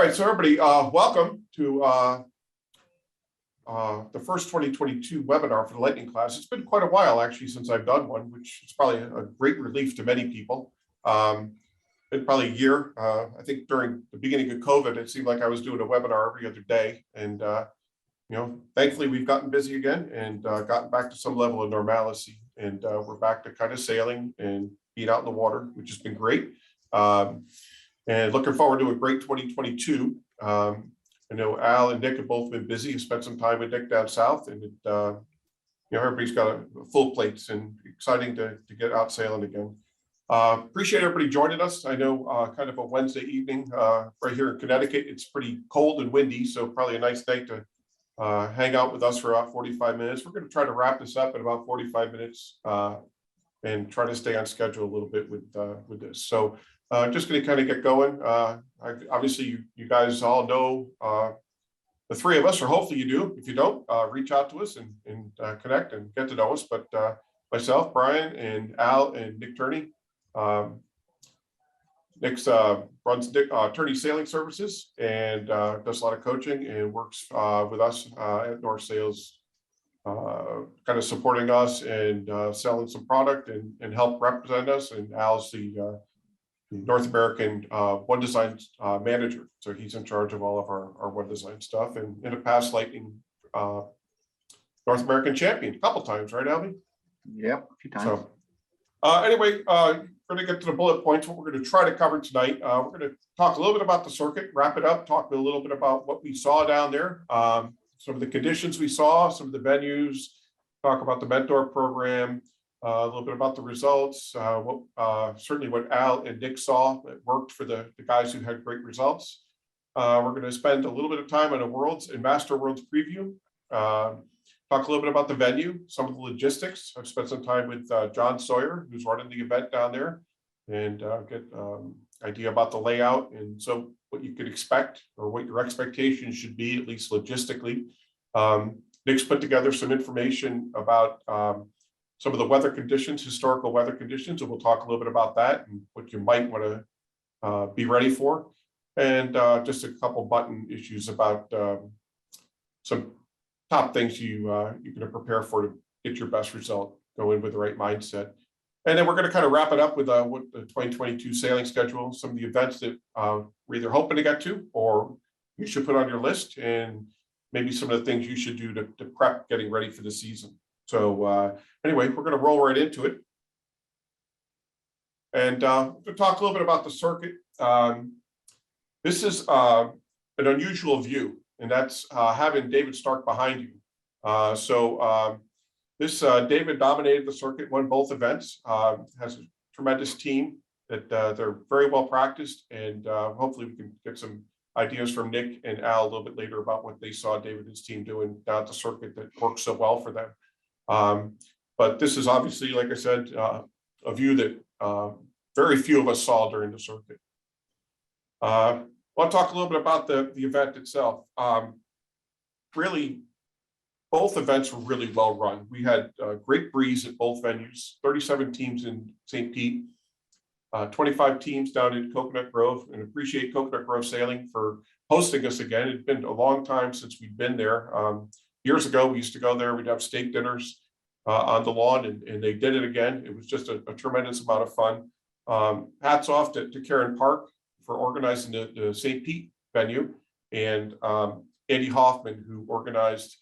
right, so everybody, welcome to the first 2022 webinar for the Lightning class. It's been quite a while actually since I've done one, which is probably a great relief to many people. Been probably a year. I think during the beginning of COVID, it seemed like I was doing a webinar every other day, and thankfully we've gotten busy again and gotten back to some level of normalcy, and we're back to kind of sailing and being out in the water, which has been great. And looking forward to a great 2022. I know Al and Nick have both been busy. You spent some time with Nick down south, and everybody's got a full plates, and exciting to get out sailing again. Appreciate everybody joining us. I know kind of a Wednesday evening right here in Connecticut. It's pretty cold and windy, so probably a nice night to hang out with us for about 45 minutes. We're going to try to wrap this up in about 45 minutes and try to stay on schedule a little bit with this. So just going to kind of get going. Obviously, you guys all know the three of us, or hopefully you do. If you don't, reach out to us and connect and get to know us. But myself, Brian, and Al, and Nick Turney. Nick's runs Turney Sailing Services and does a lot of coaching and works with us at Northsails, kind of supporting us and selling some product and help represent us. And Al's the North American One Design manager, so he's in charge of all of our One Design stuff, and in a past Lightning North American champion a couple times, right, Albie? Yep, a few times. So anyway, we're going to get to the bullet points. What we're going to try to cover tonight, we're going to talk a little bit about the circuit, wrap it up, talk a little bit about what we saw down there, some of the conditions we saw, some of the venues, talk about the mentor program, a little bit about the results, certainly what Al and Nick saw that worked for the guys who had great results. We're going to spend a little bit of time on a Worlds and Master Worlds preview. Talk a little bit about the venue, some of the logistics. I've spent some time with John Sawyer, who's running the event down there, and get idea about the layout and so what you could expect or what your expectations should be, at least logistically. Nick's put together some information about some of the weather conditions, historical weather conditions, and we'll talk a little bit about that and what you might want to be ready for. And just a couple button issues about some top things you're going to prepare for to get your best result, go in with the right mindset. And then we're going to kind of wrap it up with what the 2022 sailing schedule, some of the events that we're either hoping to get to or you should put on your list, and maybe some of the things you should do to prep getting ready for the season. So anyway, we're going to roll right into it. And we'll talk a little bit about the circuit. This is an unusual view, and that's having David Stark behind you. This David dominated the circuit, won both events, has a tremendous team that they're very well practiced, and hopefully we can get some ideas from Nick and Al a little bit later about what they saw David and his team doing down at the circuit that works so well for them. But this is obviously, like I said, a view that very few of us saw during the circuit. I want to talk a little bit about the event itself. Really, both events were really well run. We had a great breeze at both venues, 37 teams in St. Pete, 25 teams down in Coconut Grove, and appreciate Coconut Grove Sailing for hosting us again. It's been a long time since we've been there. Years ago, we used to go there. We'd have steak dinners on the lawn, and they did it again. It was just a tremendous amount of fun. Hats off to Karen Park for organizing the St. Pete venue, and Andy Hoffman, who organized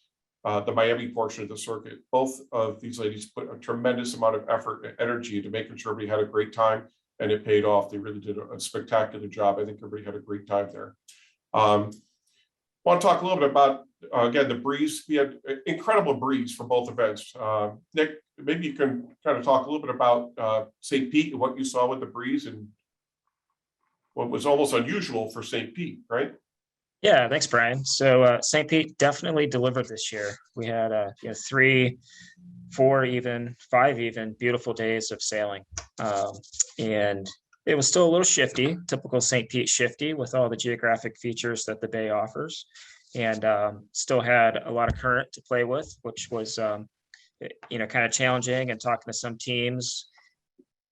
the Miami portion of the circuit. Both of these ladies put a tremendous amount of effort and energy into making sure everybody had a great time, and it paid off. They really did a spectacular job. I think everybody had a great time there. Want to talk a little bit about, again, the breeze. We had incredible breeze for both events. Nick, maybe you can kind of talk a little bit about St. Pete and what you saw with the breeze and what was almost unusual for St. Pete, right? Yeah, thanks, Brian. So St. Pete definitely delivered this year. We had 3, 4, even 5 even beautiful days of sailing, and it was still a little shifty, typical St. Pete shifty with all the geographic features that the bay offers, and still had a lot of current to play with, which was kind of challenging. And talking to some teams,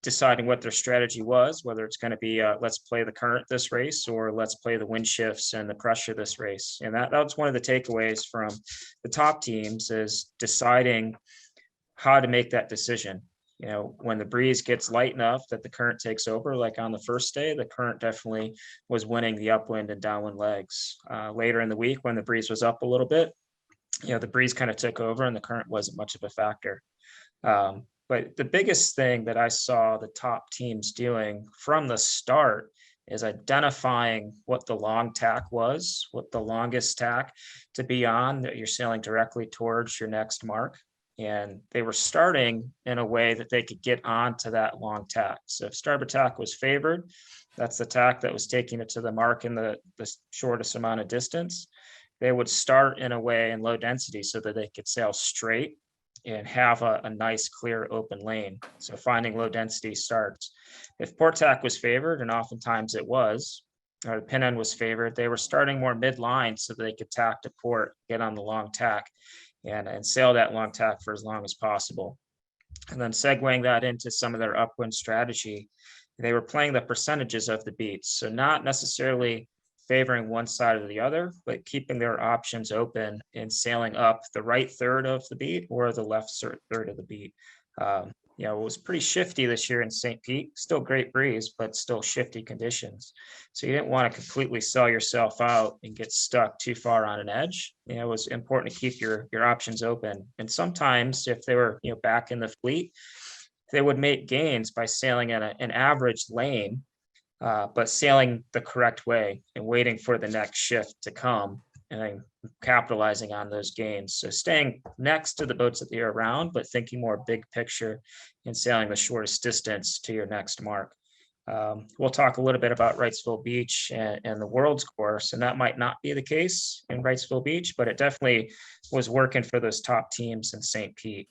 deciding what their strategy was, whether it's going to be let's play the current this race or let's play the wind shifts and the pressure this race. And that was one of the takeaways from the top teams, is deciding how to make that decision. You know, when the breeze gets light enough that the current takes over, like on the first day, the current definitely was winning the upwind and downwind legs. Later in the week, when the breeze was up a little bit, you know, the breeze kind of took over and the current wasn't much of a factor. But the biggest thing that I saw the top teams doing from the start is identifying what the long tack was, what the longest tack to be on that you're sailing directly towards your next mark. And they were starting in a way that they could get onto that long tack. So if starboard tack was favored, that's the tack that was taking it to the mark in the shortest amount of distance. They would start in a way in low density so that they could sail straight and have a nice, clear, open lane. So finding low density starts. If port tack was favored, and oftentimes it was, or the pin end was favored, they were starting more mid-line so that they could tack to port, get on the long tack, and sail that long tack for as long as possible. And then segueing that into some of their upwind strategy, they were playing the percentages of the beats. So not necessarily favoring one side or the other, but keeping their options open and sailing up the right third of the beat or the left third of the beat. You know, it was pretty shifty this year in St. Pete, still great breeze, but still shifty conditions. So you didn't want to completely sell yourself out and get stuck too far on an edge. You know, it was important to keep your options open. And sometimes if they were, you know, back in the fleet, they would make gains by sailing at an average lane, but sailing the correct way and waiting for the next shift to come and then capitalizing on those gains. So staying next to the boats that you're around, but thinking more big picture and sailing the shortest distance to your next mark. We'll talk a little bit about Wrightsville Beach and the world's course, and that might not be the case in Wrightsville Beach, but it definitely was working for those top teams in St. Pete.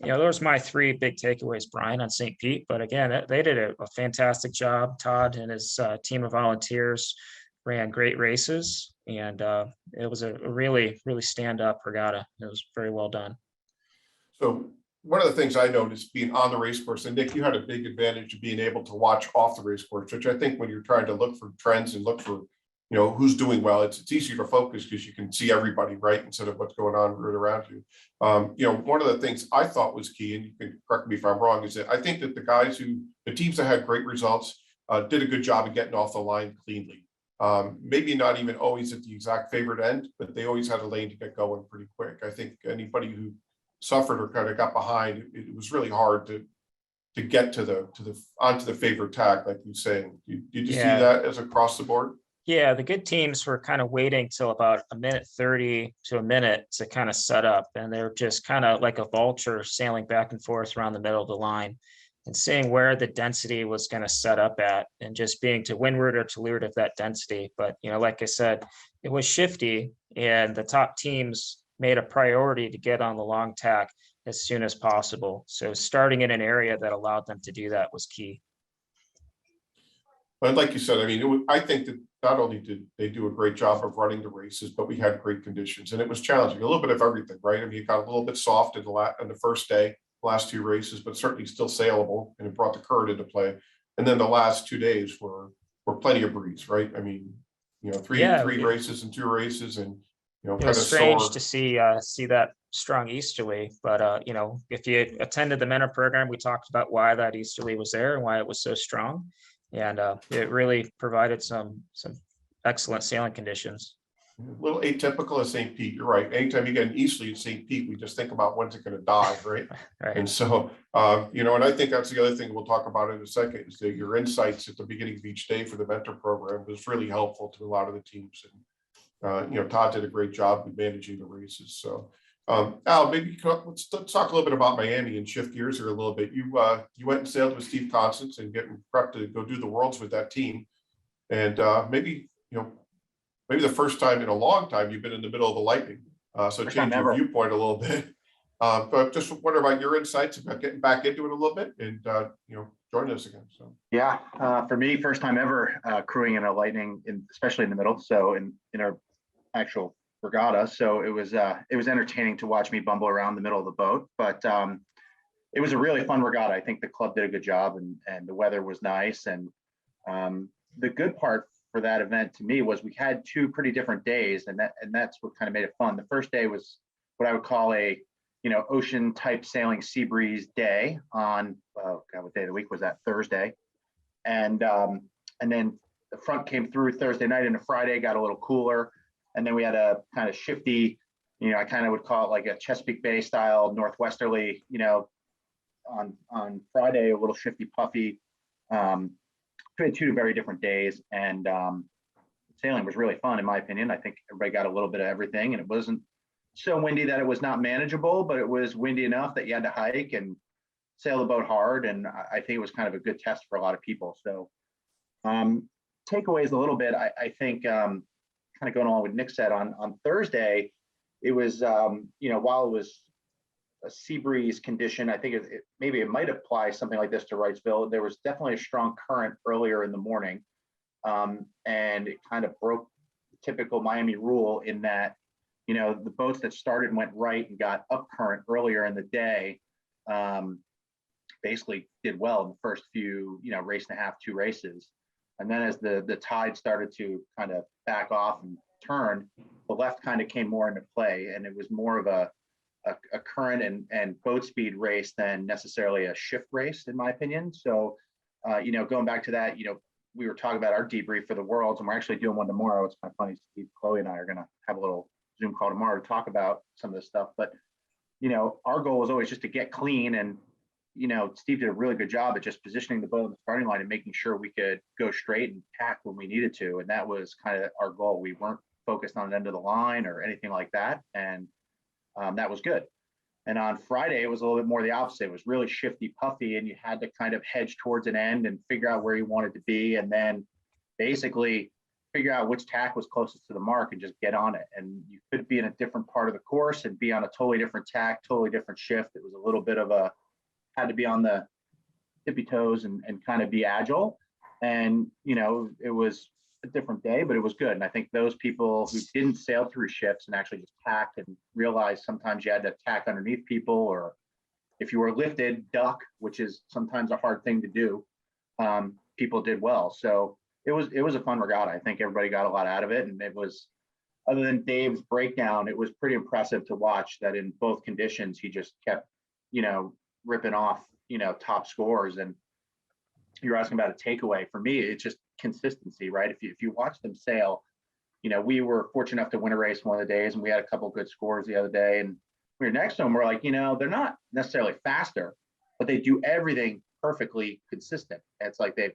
You know, those are my three big takeaways, Brian, on St. Pete. But again, they did a fantastic job. Todd and his team of volunteers ran great races, and it was a really, really stand-up regatta. It was very well done. So one of the things I noticed being on the race course, and Nick, you had a big advantage of being able to watch off the race course, which I think when you're trying to look for trends and look for, you know, who's doing well, it's easier to focus because you can see everybody, right, instead of what's going on right around you. You know, one of the things I thought was key, and you can correct me if I'm wrong, is that I think that the teams that had great results did a good job of getting off the line cleanly. Maybe not even always at the exact favorite end, but they always had a lane to get going pretty quick. I think anybody who suffered or kind of got behind, it was really hard to get to onto the favorite tack, like you saying. Did you see that as across the board? Yeah, the good teams were kind of waiting till about a minute 30 to a minute to kind of set up, and they're just kind of like a vulture sailing back and forth around the middle of the line and seeing where the density was going to set up at, and just being to windward or to leeward of that density. But, you know, like I said, it was shifty, and the top teams made a priority to get on the long tack as soon as possible. So starting in an area that allowed them to do that was key. But like you said, I mean, I think that not only did they do a great job of running the races, but we had great conditions, and it was challenging, a little bit of everything, right? I mean, it got a little bit soft in the first day, last two races, but certainly still saleable, and it brought the current into play. And then the last 2 days were plenty of breeze, right? I mean, you know, three races and 2 races, and you know, it kind of was strange sore to see that strong easterly. But you know, if you attended the mentor program, we talked about why that easterly was there and why it was so strong, and it really provided some excellent sailing conditions. A little atypical of St. Pete. You're right. Anytime you get an easterly at St. Pete, we just think about when's it going to die, right? Right. And so, you know, and I think that's the other thing we'll talk about in a second, is that your insights at the beginning of each day for the mentor program was really helpful to a lot of the teams. And, you know, Todd did a great job of managing the races. So, Al, maybe let's talk a little bit about Miami and shift gears here a little bit. You went and sailed with Steve Constance and getting prepped to go do the Worlds with that team. And maybe, you know, maybe the first time in a long time you've been in the middle of the lightning. So change your viewpoint a little bit. But just wonder about your insights about getting back into it a little bit and, you know, joining us again. So yeah, for me, first time ever crewing in a lightning, especially in the middle. So in our actual regatta. So it was entertaining to watch me bumble around the middle of the boat. But it was a really fun regatta. I think the club did a good job, and the weather was nice. And the good part for that event to me was we had two pretty different days, and that's what kind of made it fun. The first day was what I would call a ocean type sailing sea breeze day on what day of the week was that? Thursday. And then the front came through Thursday night into Friday, got a little cooler, and then we had a kind of shifty, I kind of would call it like a Chesapeake Bay style northwesterly, on Friday, a little shifty, puffy. We had two very different days, and sailing was really fun in my opinion. I think everybody got a little bit of everything, and it wasn't so windy that it was not manageable, but it was windy enough that you had to hike and sail the boat hard. And I think it was kind of a good test for a lot of people. So takeaways a little bit, I think kind of going along with Nick said on Thursday, it was, while it was a sea breeze condition, I think maybe it might apply something like this to Wrightsville. There was definitely a strong current earlier in the morning. And it kind of broke the typical Miami rule in that, the boats that started and went right and got up current earlier in the day basically did well in the first few, race and a half, two races. And then as the tide started to kind of back off and turn, the left kind of came more into play, and it was more of a current and boat speed race than necessarily a shift race, in my opinion. So, going back to that, we were talking about our debrief for the Worlds, and we're actually doing one tomorrow. It's kind of funny. Steve, Chloe, and I are going to have a little Zoom call tomorrow to talk about some of this stuff. But, our goal was always just to get clean. And, Steve did a really good job at just positioning the boat in the starting line and making sure we could go straight and tack when we needed to. And that was kind of our goal. We weren't focused on the end of the line or anything like that. And that was good. And on Friday, it was a little bit more the opposite. It was really shifty, puffy, and you had to kind of hedge towards an end and figure out where you wanted to be, and then basically figure out which tack was closest to the mark and just get on it. And you could be in a different part of the course and be on a totally different tack, totally different shift. It was a little bit of had to be on the tippy toes and kind of be agile. And, it was a different day, but it was good. And I think those people who didn't sail through shifts and actually just tacked and realized sometimes you had to tack underneath people, or if you were lifted, duck, which is sometimes a hard thing to do, people did well. So it was a fun regatta. I think everybody got a lot out of it. And it was, other than Dave's breakdown, it was pretty impressive to watch that in both conditions, he just kept, ripping off, top scores. And you're asking about a takeaway. For me, it's just consistency, right? If you watch them sail, we were fortunate enough to win a race one of the days, and we had a couple of good scores the other day. And we were next to them, we're like, they're not necessarily faster, but they do everything perfectly consistent. It's like they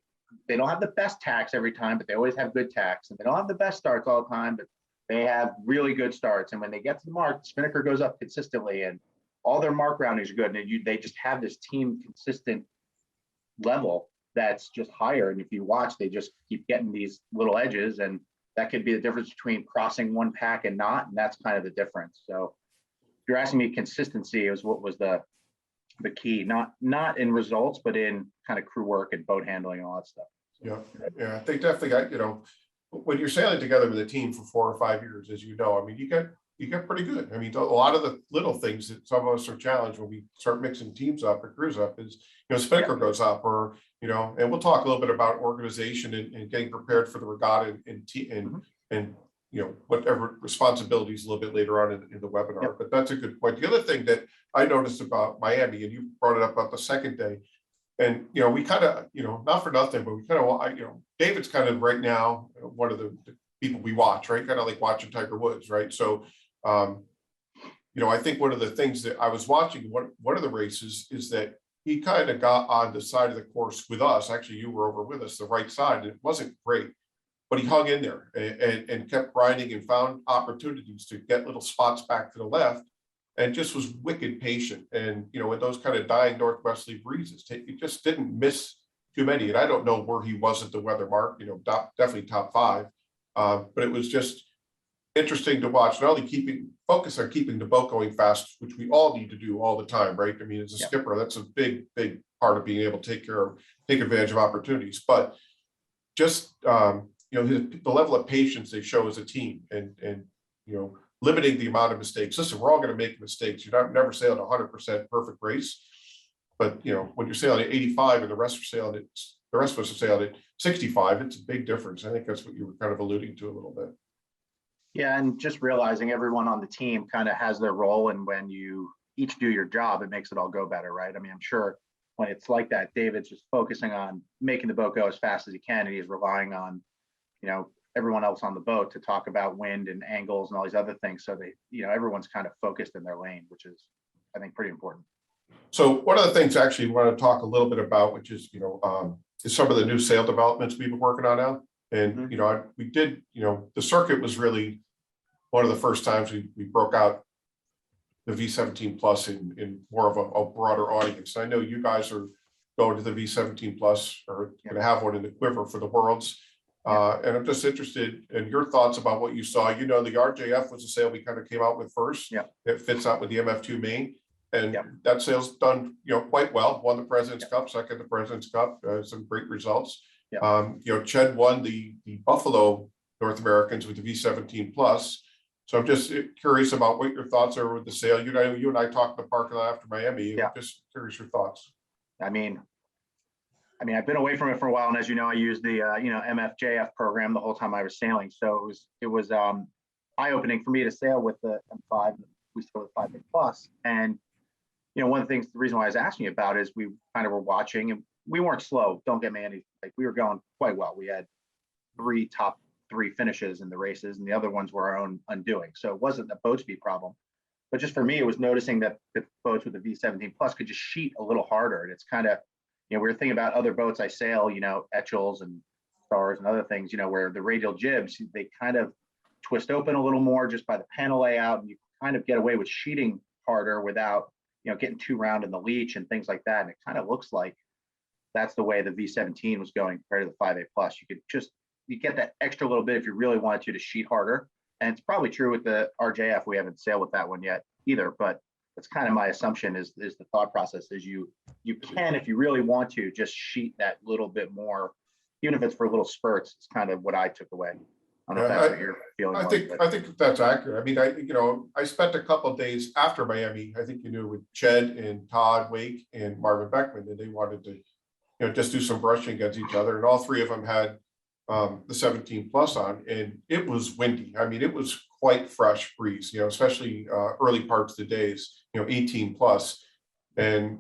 don't have the best tacks every time, but they always have good tacks. And they don't have the best starts all the time, but they have really good starts. And when they get to the mark, the spinnaker goes up consistently, and all their mark roundings are good. And they just have this team consistent level that's just higher. And if you watch, they just keep getting these little edges, and that could be the difference between crossing one pack and not. And that's kind of the difference. So if you're asking me, consistency is what was the key, not in results, but in kind of crew work and boat handling and all that stuff. Yeah, they definitely got, when you're sailing together with a team for 4 or 5 years, as you get pretty good. I mean, a lot of the little things that some of us are challenged when we start mixing teams up or crews up is, spinnaker goes up, or, and we'll talk a little bit about organization and getting prepared for the regatta and whatever responsibilities a little bit later on in the webinar. Yep. But that's a good point. The other thing that I noticed about Miami, and you brought it up about the second day, and, we kind of, not for nothing, but we kind of, David's kind of right now one of the people we watch, right? Kind of like watching Tiger Woods, right? So, I think one of the things that I was watching, one of the races, is that he kind of got on the side of the course with us. Actually, you were over with us, the right side. It wasn't great, but he hung in there and kept grinding and found opportunities to get little spots back to the left, and just was wicked patient. And, with those kind of dying northwesterly breezes, he just didn't miss too many. And I don't know where he was at the weather mark, definitely top 5. But it was just interesting to watch, not only keeping the boat going fast, which we all need to do all the time, right? I mean, as a skipper, that's a big part of being able to take advantage of opportunities, but just the level of patience they show as a team, and limiting the amount of mistakes. Listen, we're all going to make mistakes. You're never sailed a 100% perfect race, But when you're sailing at 85 and the rest of us are sailing at 65, it's a big difference. I think that's what you were kind of alluding to a little bit. Yeah, and just realizing everyone on the team kind of has their role, and when you each do your job, it makes it all go better, right? I mean, I'm sure when it's like that, David's just focusing on making the boat go as fast as he can, and he's relying on, everyone else on the boat to talk about wind and angles and all these other things. So everyone's kind of focused in their lane, which is, I think, pretty important. So one of the things actually we want to talk a little bit about, which is, is some of the new sail developments we've been working on now. And, we did, the circuit was really one of the first times we broke out the V17 Plus in more of a broader audience. I know you guys are going to the V17 Plus, or going to have one in the quiver for the Worlds. And I'm just interested in your thoughts about what you saw. The RJF was a sail we kind of came out with first. Yeah. It fits out with the MF2 main. And that sail's done, quite well. Won the President's Cup, second the President's Cup, some great results. Ched won the Buffalo North Americans with the V17 Plus. So I'm just curious about what your thoughts are with the sail. You and I talked in the parking lot after Miami. Yeah. Just curious your thoughts. I mean, I've been away from it for a while, and as you know, I used the MFJF program the whole time I was sailing. So it was eye-opening for me to sail with the M5. We sailed with 5A Plus, and one of the things, the reason why I was asking you about is we kind of were watching, and we weren't slow. Don't get me any, we were going quite well. We had top three finishes in the races, and the other ones were our own undoing. So it wasn't a boat speed problem, but just for me, it was noticing that the boats with the V17 Plus could just sheet a little harder. And it's kind of, we were thinking about other boats I sail, Etchells and Stars and other things, where the radial jibs, they kind of twist open a little more just by the panel layout, and you kind of get away with sheeting harder without getting too round in the leech and things like that. And it kind of looks like that's the way the V17 was going compared to the 5A Plus. You get that extra little bit if you really wanted to sheet harder. And it's probably true with the RJF. We haven't sailed with that one yet either, but that's kind of my assumption is the thought process is you can, if you really want to, just sheet that little bit more, even if it's for little spurts. It's kind of what I took away. I don't know if that's what you're feeling. I think that's accurate. I mean, I spent a couple of days after Miami, I think with Ched and Todd Wake and Marvin Beckman, and they wanted to, just do some brushing against each other. And all three of them had the 17 Plus on, and it was windy. I mean, it was quite fresh breeze, especially early parts of the days, 18 plus. And,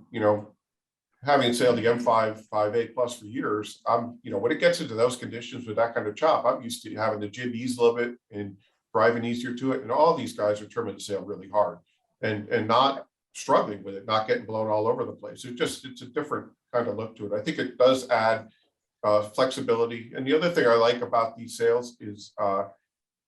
having sailed the M5, 5A Plus for years, when it gets into those conditions with that kind of chop, I'm used to having the jib ease a little bit and driving easier to it. And all these guys are trimming the sail really hard and not struggling with it, not getting blown all over the place. It's a different kind of look to it. I think it does add flexibility. And the other thing I like about these sails is,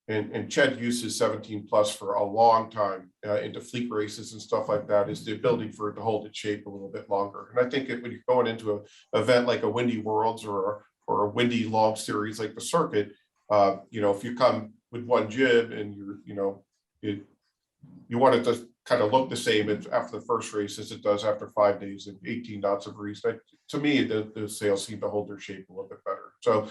and Ched uses 17 Plus for a long time into fleet races and stuff like that, is the ability for it to hold its shape a little bit longer. And I think when you're going into an event like a Windy Worlds or a windy long series like the circuit, if you come with one jib and you want it to kind of look the same after the first race as it does after 5 days and 18 knots of breeze. To me, the sails seem to hold their shape a little bit better. So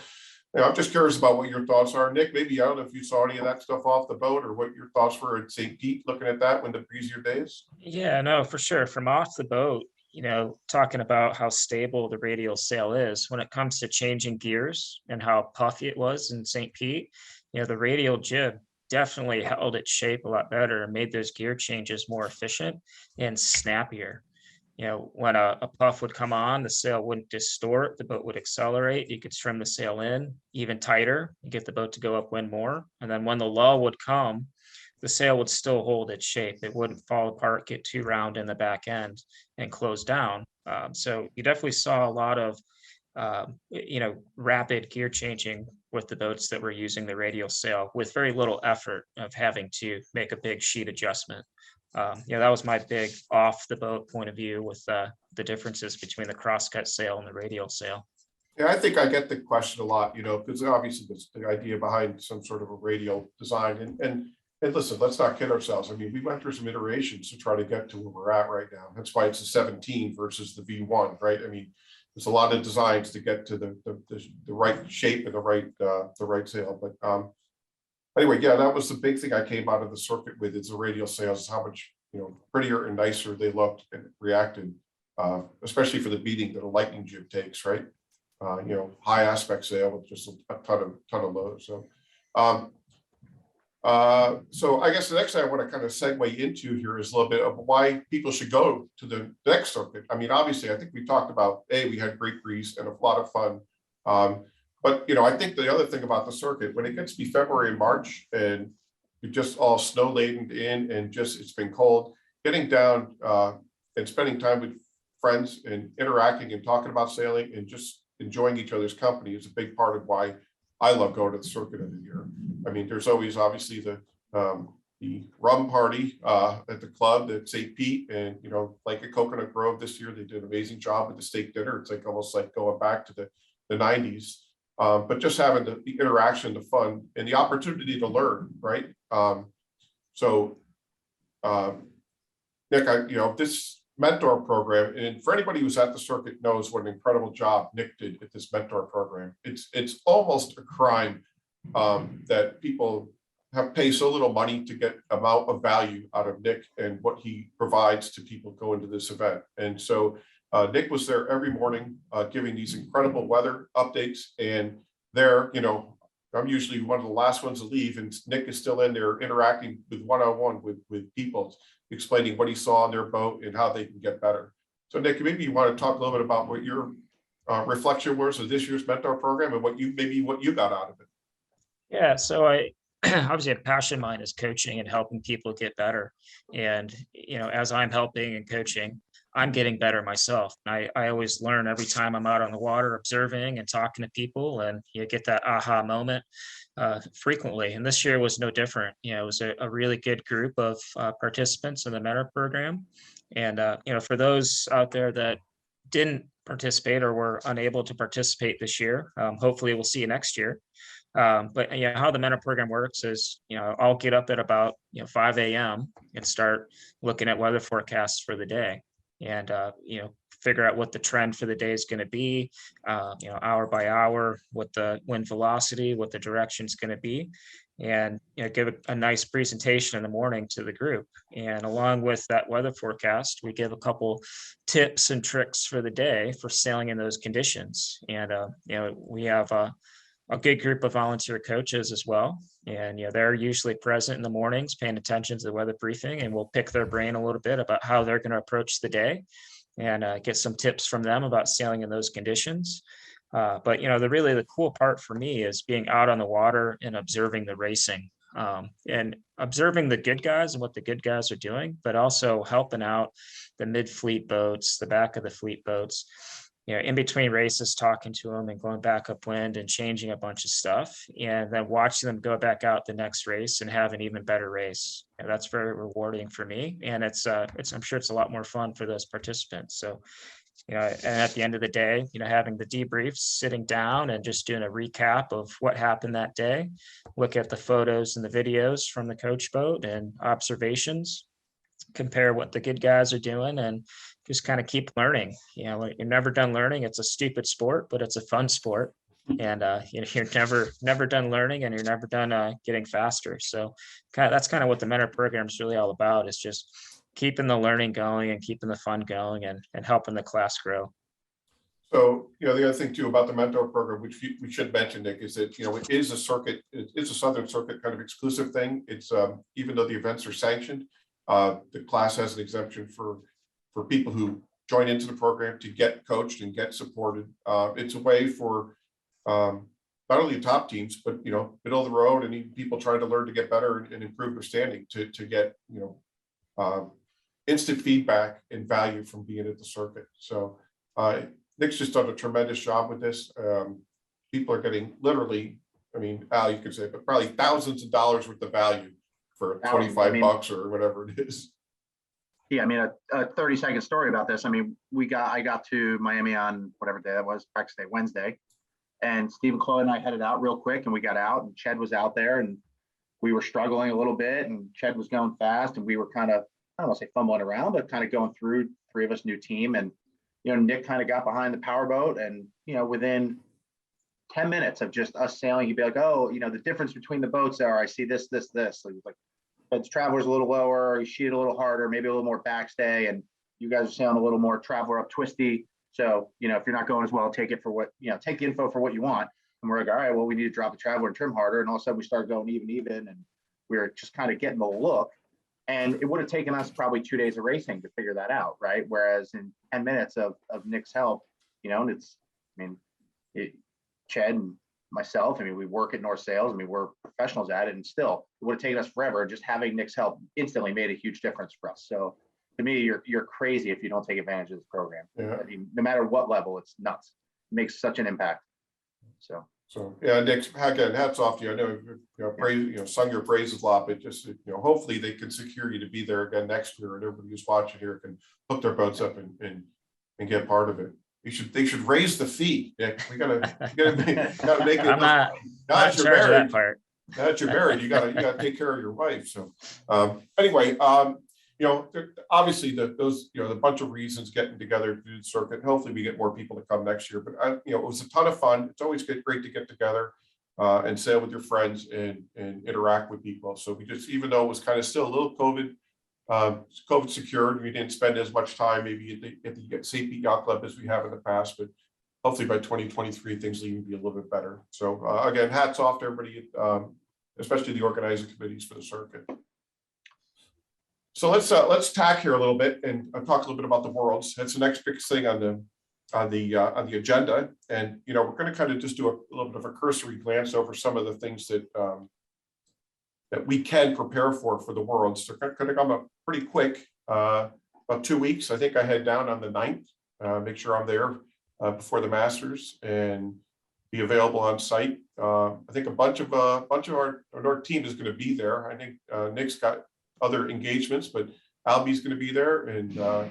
I'm just curious about what your thoughts are. Nick, maybe I don't know if you saw any of that stuff off the boat or what your thoughts were at St. Pete looking at that when the breezier days. Yeah, no, for sure. From off the boat, talking about how stable the radial sail is when it comes to changing gears and how puffy it was in St. Pete, the radial jib definitely held its shape a lot better and made those gear changes more efficient and snappier. When a puff would come on, the sail wouldn't distort, the boat would accelerate. You could trim the sail in even tighter and get the boat to go upwind more. And then when the lull would come, the sail would still hold its shape. It wouldn't fall apart, get too round in the back end and close down. So you definitely saw a lot of, rapid gear changing with the boats that were using the radial sail with very little effort of having to make a big sheet adjustment. That was my big off the boat point of view with the differences between the crosscut sail and the radial sail. Yeah, I think I get the question a lot, because obviously there's the idea behind some sort of a radial design. And listen, let's not kid ourselves. I mean, we went through some iterations to try to get to where we're at right now. That's why it's a 17 versus the V1, right? I mean, there's a lot of designs to get to the right shape and the right sail. But anyway, yeah, that was the big thing I came out of the circuit with, is the radial sails, how much prettier and nicer they looked and reacted especially for the beating that a lightning jib takes, right? High aspect sail with just a ton of loads. So, so I guess the next thing I want to kind of segue into here is a little bit of why people should go to the next circuit. I mean, obviously, I think we talked about, we had great breeze and a lot of fun. But I think the other thing about the circuit, when it gets to be February and March and you're just all snow laden in and just it's been cold, getting down and spending time with friends and interacting and talking about sailing and just enjoying each other's company is a big part of why I love going to the circuit every year. I mean, there's always obviously the rum party at the club at St. Pete, and like at Coconut Grove this year, they did an amazing job with the steak dinner. It's like almost like going back to the 90s. But just having the interaction, the fun, and the opportunity to learn, right? So, Nick, this mentor program, and for anybody who's at the circuit knows what an incredible job Nick did at this mentor program. It's almost a crime that people have paid so little money to get amount of value out of Nick and what he provides to people going to this event. And so Nick was there every morning giving these incredible weather updates, and there, I'm usually one of the last ones to leave, and Nick is still in there interacting with one-on-one with people, explaining what he saw on their boat and how they can get better. So Nick, maybe you want to talk a little bit about what your reflection was of this year's mentor program and what you got out of it. Yeah, so I obviously a passion of mine is coaching and helping people get better. And, as I'm helping and coaching, I'm getting better myself. I always learn every time I'm out on the water, observing and talking to people, and you get that aha moment frequently. And this year was no different. It was a really good group of participants in the mentor program. And, for those out there that didn't participate or were unable to participate this year, hopefully we'll see you next year. But how the mentor program works is, I'll get up at about 5 a.m. and start looking at weather forecasts for the day, and figure out what the trend for the day is going to be, hour by hour, what the wind velocity, what the direction is going to be, and give a nice presentation in the morning to the group. And along with that weather forecast, we give a couple tips and tricks for the day for sailing in those conditions. And we have a good group of volunteer coaches as well. And, they're usually present in the mornings, paying attention to the weather briefing, and we'll pick their brain a little bit about how they're going to approach the day and get some tips from them about sailing in those conditions. But, the cool part for me is being out on the water and observing the racing, and observing the good guys and what the good guys are doing, but also helping out the mid-fleet boats, the back of the fleet boats, in between races, talking to them and going back upwind and changing a bunch of stuff, and then watching them go back out the next race and have an even better race. And that's very rewarding for me. And I'm sure it's a lot more fun for those participants. So, and at the end of the day, having the debriefs, sitting down and just doing a recap of what happened that day, look at the photos and the videos from the coach boat and observations, compare what the good guys are doing, and just kind of keep learning. You're never done learning. It's a stupid sport, but it's a fun sport. And you're never done learning, and you're never done getting faster. So that's kind of what the mentor program is really all about, is just keeping the learning going and keeping the fun going and helping the class grow. So, the other thing too about the mentor program, which we should mention, Nick, is that, it is a circuit, it's a Southern Circuit kind of exclusive thing. It's even though the events are sanctioned, the class has an exemption for people who join into the program to get coached and get supported. It's a way for not only the top teams, but middle of the road and even people trying to learn to get better and improve their standing to get instant feedback and value from being at the circuit. So Nick's just done a tremendous job with this. People are getting literally, Al, you could say, but probably thousands of dollars worth of value for $25 or whatever it is. Yeah, a 30-second story about this. I got to Miami on whatever day that was, practice day, Wednesday, and Steve and Chloe and I headed out real quick, and we got out, and Ched was out there, and we were struggling a little bit, and Ched was going fast, and we were kind of, I don't want to say fumbling around, but kind of going through, three of us new team, and Nick kind of got behind the powerboat, and within 10 minutes of just us sailing, he'd be like, oh, the difference between the boats are, I see this. So he's like, Traveler's a little lower, you sheet a little harder, maybe a little more backstay. And You guys are sailing a little more traveler up twisty. So, you know, if you're not going as well, take it for what, you know, take the info for what you want. And we're like, all right, well, we need to drop the traveler and trim harder. And all of a sudden we start going even, and we were just kind of getting the look. And it would have taken us probably 2 days of racing to figure that out, right? Whereas in 10 minutes of Nick's help, you know, and it's, I mean, Chad and myself, I mean, we work at northsails. I mean, we're professionals at it, and still it would have taken us forever. Just having Nick's help instantly made a huge difference for us. So to me, you're crazy if you don't take advantage of this program. Yeah. I mean, no matter what level, it's nuts. It makes such an impact. So yeah, Nick, again, hats off to you. I know sung your praises a lot, but just hopefully they can secure you to be there again next year, and everybody who's watching here can hook their boats up and get part of it. They should raise the fee. Nick, we gotta make it. I'm not in charge of that part. Now that you're married, you gotta take care of your wife. So anyway, obviously the bunch of reasons getting together to do the circuit. Hopefully we get more people to come next year, but it was a ton of fun. It's always great to get together and sail with your friends and interact with people. So we just, even though it was kind of still a little COVID secured, we didn't spend as much time maybe at the St. Pete Yacht Club as we have in the past, but hopefully by 2023 things will even be a little bit better. So again, hats off to everybody, especially the organizing committees for the circuit. So let's tack here a little bit and talk a little bit about the Worlds. That's the next big thing on the agenda, and we're going to kind of just do a little bit of a cursory glance over some of the things that that we can prepare for the Worlds. They're going to come up pretty quick, about 2 weeks. I think I head down on the 9th, make sure I'm there before the Masters and be available on site. I think a bunch of our team is going to be there. I think Nick's got other engagements, but Albie's going to be there, and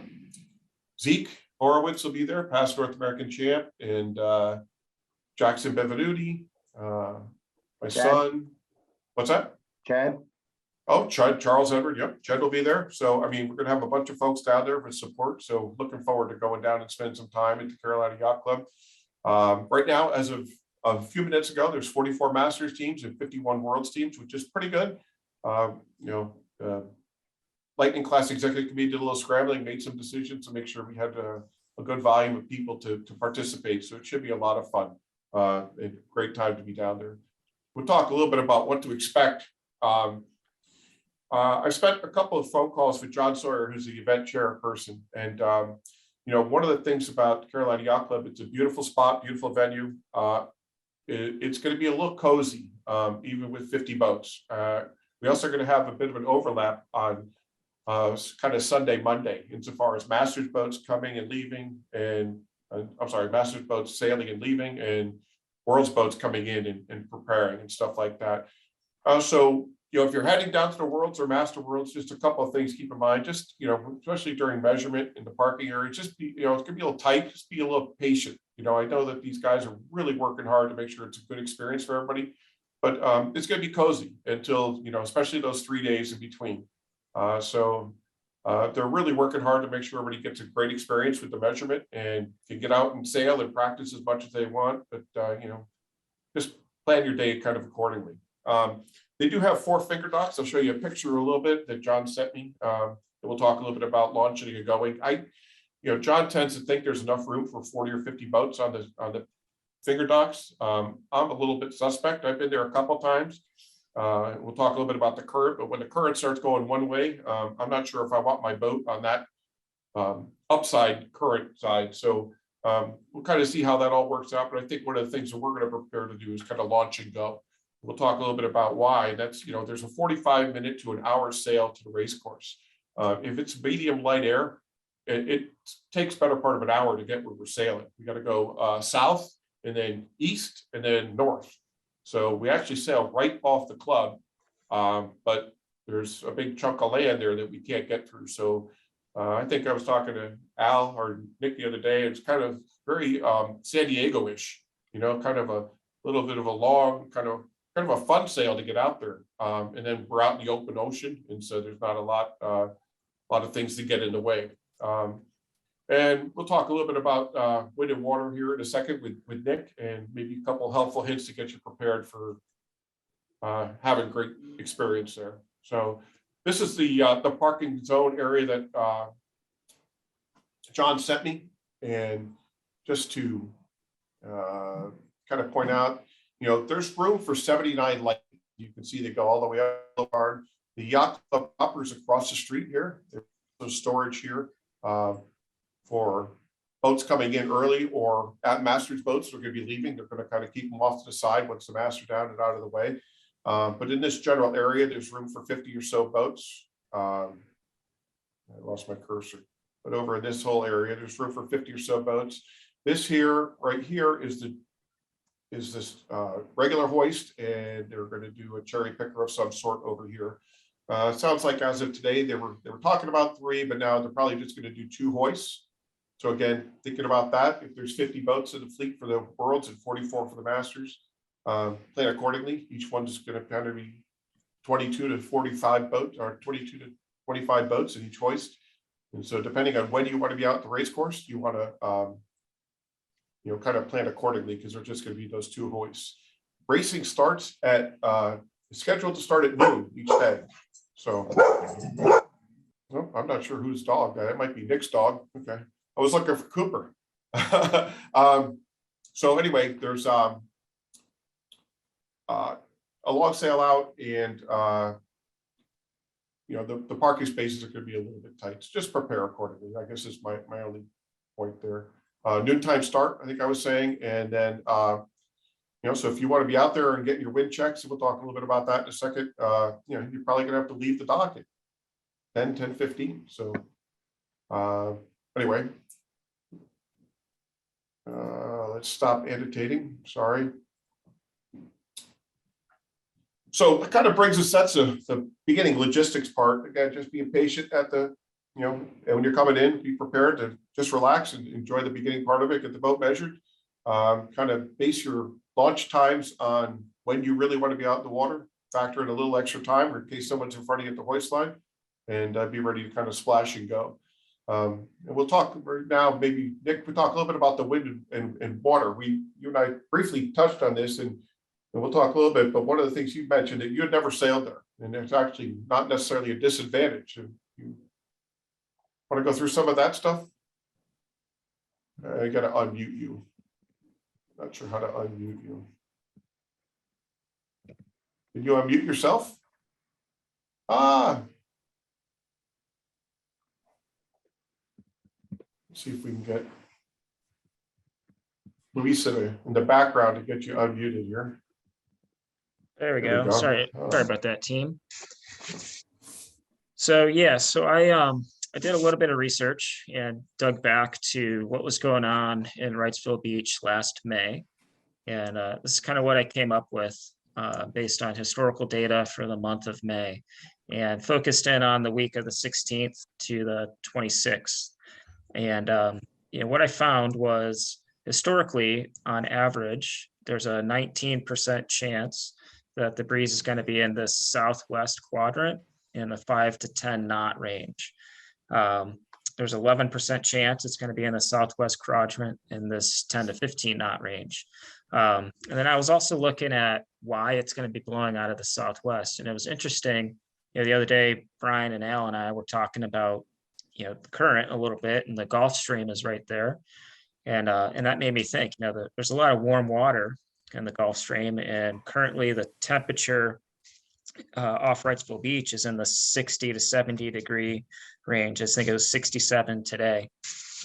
Zeke Horowitz will be there, past North American champ, and Jackson Benvenuti, my son. What's that? Chad. Oh, Charles Edward. Yep, Chad will be there. So I mean, we're going to have a bunch of folks down there for support. So looking forward to going down and spend some time at the Carolina Yacht Club. Right now, as of a few minutes ago, there's 44 Masters teams and 51 Worlds teams, which is pretty good. Lightning Class Executive Committee did a little scrambling, made some decisions to make sure we had a good volume of people to participate. So it should be a lot of fun and a great time to be down there. We'll talk a little bit about what to expect. I spent a couple of phone calls with John Sawyer, who's the event chairperson. And, one of the things about Carolina Yacht Club, it's a beautiful spot, beautiful venue. It's going to be a little cozy, even with 50 boats. We also are going to have a bit of an overlap on kind of Sunday, Monday, insofar as Masters boats coming and leaving, and Masters boats sailing and leaving, and Worlds boats coming in and preparing and stuff like that. So, if you're heading down to the Worlds or Master Worlds, just a couple of things to keep in mind. Just, especially during measurement in the parking area, just be, it's going to be a little tight. Just be a little patient. I know that these guys are really working hard to make sure it's a good experience for everybody. But it's going to be cozy until, especially those 3 days in between. So they're really working hard to make sure everybody gets a great experience with the measurement and can get out and sail and practice as much as they want. But, just plan your day kind of accordingly. They do have 4 finger docks. I'll show you a picture a little bit that John sent me. We'll talk a little bit about launching and going. John tends to think there's enough room for 40 or 50 boats on the finger docks. I'm a little bit suspect. I've been there a couple times. We'll talk a little bit about the current, but when the current starts going one way, I'm not sure if I want my boat on that upside current side. So we'll kind of see how that all works out. But I think one of the things that we're going to prepare to do is kind of launch and go. We'll talk a little bit about why. That's, there's a 45-minute to an hour sail to the race course. If it's medium light air, it takes better part of an hour to get where we're sailing. We got to go south and then east and then north. So we actually sail right off the club, but there's a big chunk of land there that we can't get through. So I think I was talking to Al or Nick the other day. It's kind of very San Diego-ish, kind of a little bit of a long, kind of a fun sail to get out there. And then we're out in the open ocean, and so there's not a lot of things to get in the way. And we'll talk a little bit about wind and water here in a second with Nick, and maybe a couple of helpful hints to get you prepared for having great experience there. So this is the parking zone area that John sent me, and just to kind of point out, there's room for 79 light. You can see they go all the way up the hard. The yacht club proper's across the street here. There's storage here for boats coming in early, or at masters boats they're going to be leaving. They're going to kind of keep them off to the side once the master down and out of the way. But in this general area, there's room for 50 or so boats. I lost my cursor, but over in this whole area, there's room for 50 or so boats. This here, right here, is this regular hoist, and they're going to do a cherry picker of some sort over here. It sounds like as of today, they were talking about 3, but now they're probably just going to do 2 hoists. So again, thinking about that, if there's 50 boats in the fleet for the Worlds and 44 for the Masters, plan accordingly. Each one's going to kind of be 22 to 45 boats, or 22 to 25 boats in each hoist. And so depending on when you want to be out at the race course, you want to kind of plan accordingly, because they're just going to be those 2 hoists. Racing starts at scheduled to start at noon each day. So I'm not sure whose dog that. It might be Nick's dog. Okay, I was looking for Cooper. So anyway, there's a long sail out, and the parking spaces are going to be a little bit tight. So just prepare accordingly, I guess, is my only point there. Noontime start, I think I was saying, and then so if you want to be out there and get your wind checks, we'll talk a little bit about that in a second. You're probably gonna have to leave the dock at 10:15. So anyway, let's stop annotating. Sorry. So it kind of brings us, that's the beginning logistics part. Again, just being patient at the, and when you're coming in, be prepared to just relax and enjoy the beginning part of it, get the boat measured. Kind of base your launch times on when you really want to be out in the water, factor in a little extra time, or in case someone's in front of you at the hoist line, and be ready to kind of splash and go. And we'll talk right now, maybe Nick, we talk a little bit about the wind and water. You and I briefly touched on this, and we'll talk a little bit, but one of the things you mentioned that you had never sailed there, and it's actually not necessarily a disadvantage. And you want to go through some of that stuff? I got to unmute you. Not sure how to unmute you. Can you unmute yourself? Let's see if we can get Louisa in the background to get you unmuted here. There we go. Sorry about that, team. So yeah, I did a little bit of research and dug back to what was going on in Wrightsville Beach last May. And this is kind of what I came up with based on historical data for the month of May, and focused in on the week of the 16th to the 26th. And what I found was, historically, on average, there's a 19% chance that the breeze is going to be in the southwest quadrant in the 5 to 10 knot range. There's 11% chance it's going to be in the southwest quadrant in this 10 to 15 knot range. And then I was also looking at why it's going to be blowing out of the southwest. And it was interesting, the other day, Brian and Al and I were talking about, the current a little bit, and the Gulf Stream is right there. And that made me think, there's a lot of warm water in the Gulf Stream, and currently the temperature off Wrightsville Beach is in the 60 to 70 degree range. I think it was 67 today.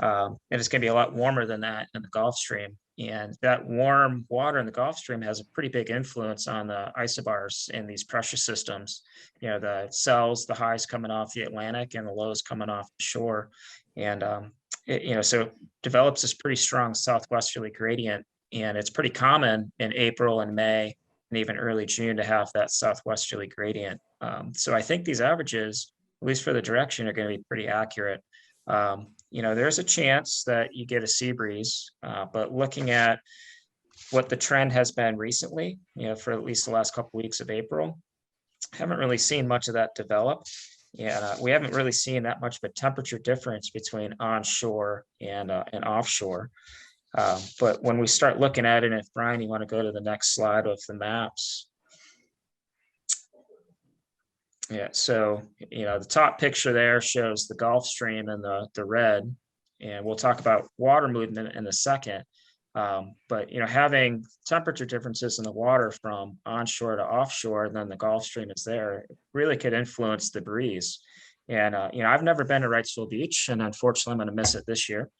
And it's going to be a lot warmer than that in the Gulf Stream. And that warm water in the Gulf Stream has a pretty big influence on the isobars in these pressure systems. The cells, the highs coming off the Atlantic and the lows coming off the shore. And, so it develops this pretty strong southwesterly gradient. And it's pretty common in April and May and even early June to have that southwesterly gradient. So I think these averages, at least for the direction, are going to be pretty accurate. There's a chance that you get a sea breeze, but looking at what the trend has been recently, for at least the last couple of weeks of April, haven't really seen much of that develop. And we haven't really seen that much of a temperature difference between onshore and offshore. But when we start looking at it, and if Brian, you want to go to the next slide with the maps. Yeah, so, the top picture there shows the Gulf Stream in the red, and we'll talk about water movement in a second. But having temperature differences in the water from onshore to offshore, and then the Gulf Stream is there, it really could influence the breeze. And I've never been to Wrightsville Beach, and unfortunately, I'm going to miss it this year.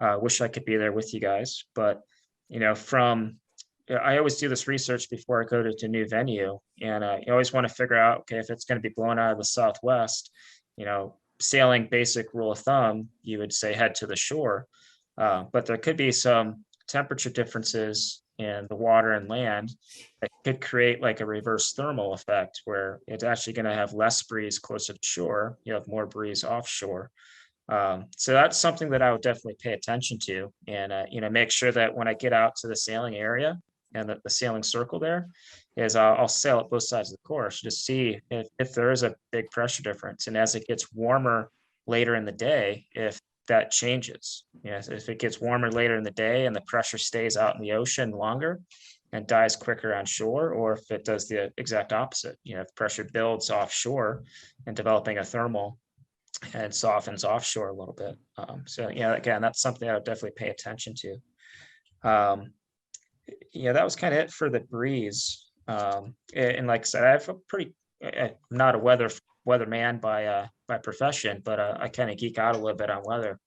Wish I could be there with you guys, but I always do this research before I go to a new venue, and you always want to figure out, okay, if it's going to be blowing out of the southwest, sailing basic rule of thumb, you would say head to the shore, but there could be some temperature differences in the water and land that could create like a reverse thermal effect where it's actually going to have less breeze closer to shore, you have more breeze offshore. So that's something that I would definitely pay attention to, and make sure that when I get out to the sailing area and the sailing circle there is I'll sail at both sides of the course to see if there is a big pressure difference, and as it gets warmer later in the day, if that changes. If it gets warmer later in the day and the pressure stays out in the ocean longer and dies quicker on shore, or if it does the exact opposite, if pressure builds offshore and developing a thermal and softens offshore a little bit. So again, that's something I would definitely pay attention to. That was kind of it for the breeze. And like I said, I have I'm not a weatherman by profession, but I kind of geek out a little bit on weather,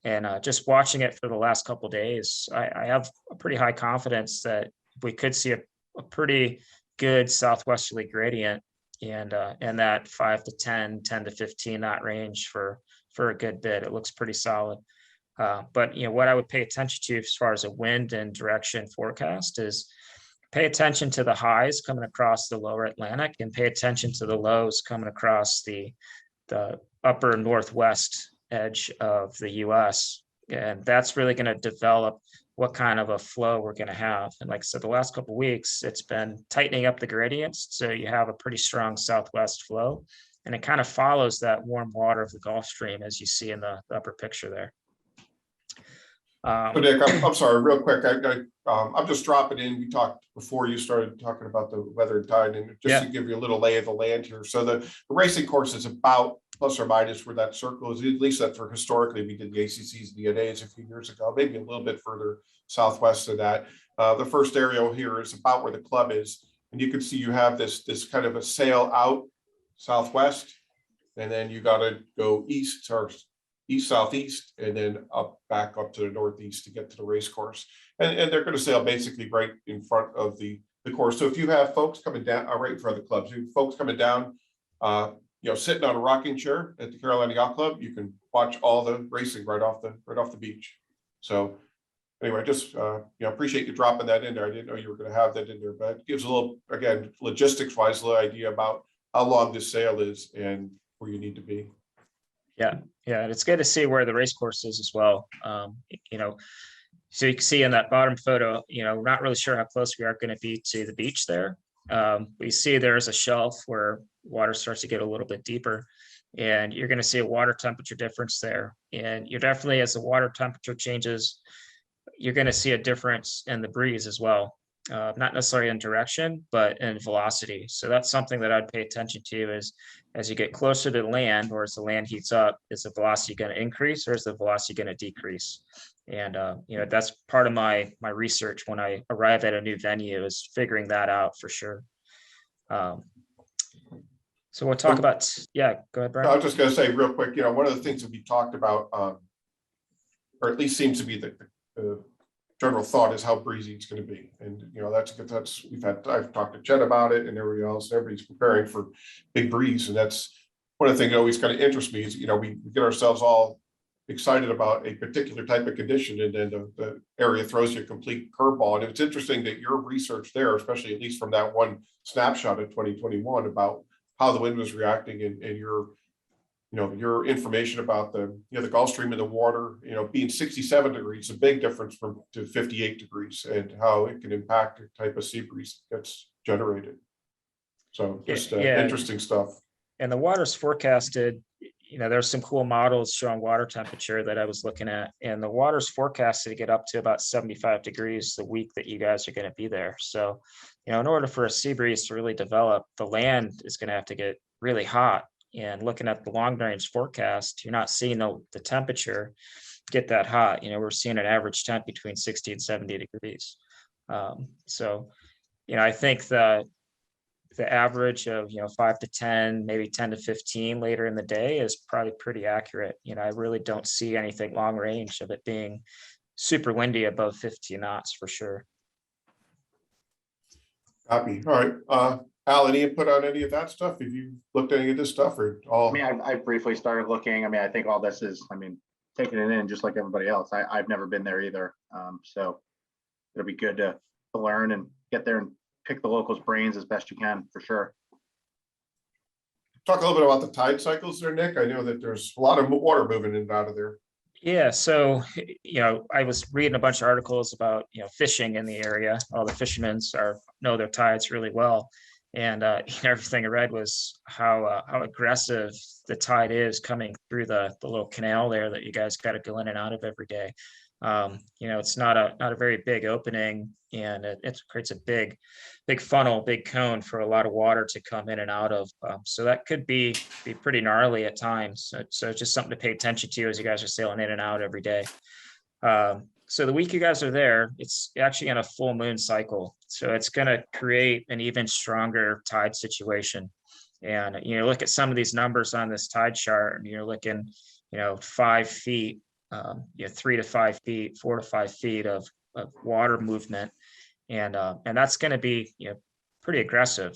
and just watching it for the last couple of days, I have a pretty high confidence that we could see a pretty good southwesterly gradient, and that 5 to 10, 10 to 15 knot range for a good bit. It looks pretty solid. But what I would pay attention to as far as a wind and direction forecast is pay attention to the highs coming across the lower Atlantic, and pay attention to the lows coming across the upper northwest edge of the US. And that's really going to develop what kind of a flow we're going to have. And like I said, the last couple of weeks, it's been tightening up the gradients. So you have a pretty strong southwest flow, and it kind of follows that warm water of the Gulf Stream, as you see in the upper picture there. So Nick, I'm sorry, real quick. I'm just dropping in. We talked before you started talking about the weather and tide, and just to give you a little lay of the land here. So the racing course is about plus or minus where that circle is. At least that's where historically we did the ACC's DNAs a few years ago, maybe a little bit further southwest of that. The first aerial here is about where the club is, and you can see you have this kind of a sail out southwest, and then you got to go east or east southeast, and then back up to the northeast to get to the race course. And they're going to sail basically right in front of the course. So if you have folks coming down right in front of the clubs, you have folks coming down, sitting on a rocking chair at the Carolina Yacht Club, you can watch all the racing right off the beach. So anyway, just appreciate you dropping that in there. I didn't know you were going to have that in there, but it gives a little, again, logistics wise, a little idea about how long this sail is and where you need to be. Yeah, and it's good to see where the race course is as well. So you can see in that bottom photo, we're not really sure how close we are going to be to the beach there. We see there's a shelf where water starts to get a little bit deeper, and you're going to see a water temperature difference there. And you're definitely, as the water temperature changes, you're going to see a difference in the breeze as well. Not necessarily in direction, but in velocity. So that's something that I'd pay attention to is as you get closer to land, or as the land heats up, is the velocity going to increase or is the velocity going to decrease? And, that's part of my research when I arrive at a new venue, is figuring that out for sure. So we'll talk about, go ahead, Brian. I was just going to say real quick, one of the things that we talked about, or at least seems to be the general thought, is how breezy it's going to be. And, I've talked to Chet about it and everybody else, everybody's preparing for big breeze. And that's one of the things that always kind of interests me is, we get ourselves all excited about a particular type of condition, and then the area throws you a complete curveball. And it's interesting that your research there, especially at least from that one snapshot of 2021, about how the wind was reacting, and your information about the Gulf Stream and the water, being 67 degrees, a big difference to 58 degrees, and how it can impact the type of sea breeze that's generated. So just interesting stuff. And the water's forecasted, there's some cool models showing water temperature that I was looking at, and the water's forecasted to get up to about 75 degrees the week that you guys are going to be there. So, in order for a sea breeze to really develop, the land is going to have to get really hot. And looking at the long range forecast, you're not seeing the temperature get that hot. We're seeing an average temp between 60 and 70 degrees. So, I think the average of 5 to 10, maybe 10 to 15 later in the day is probably pretty accurate. I really don't see anything long range of it being super windy above 15 knots for sure. Copy. All right. Al, any input on any of that stuff? Have you looked at any of this stuff or all? I mean, I briefly started looking. I mean, I think all this is, taking it in just like everybody else. I've never been there either. So it'll be good to learn and get there and pick the locals' brains as best you can, for sure. Talk a little bit about the tide cycles there, Nick. I know that there's a lot of water moving in and out of there. Yeah, so I was reading a bunch of articles about fishing in the area. All the fishermen know their tides really well, and everything I read was how aggressive the tide is coming through the little canal there that you guys got to go in and out of every day. It's not a very big opening, and it creates a big funnel, big cone for a lot of water to come in and out of. So that could be pretty gnarly at times. So it's just something to pay attention to as you guys are sailing in and out every day. So the week you guys are there, it's actually in a full moon cycle. So it's going to create an even stronger tide situation. And look at some of these numbers on this tide chart, and you're looking, 5 feet. 3 to 5 feet, 4 to 5 feet of water movement, and that's going to be pretty aggressive.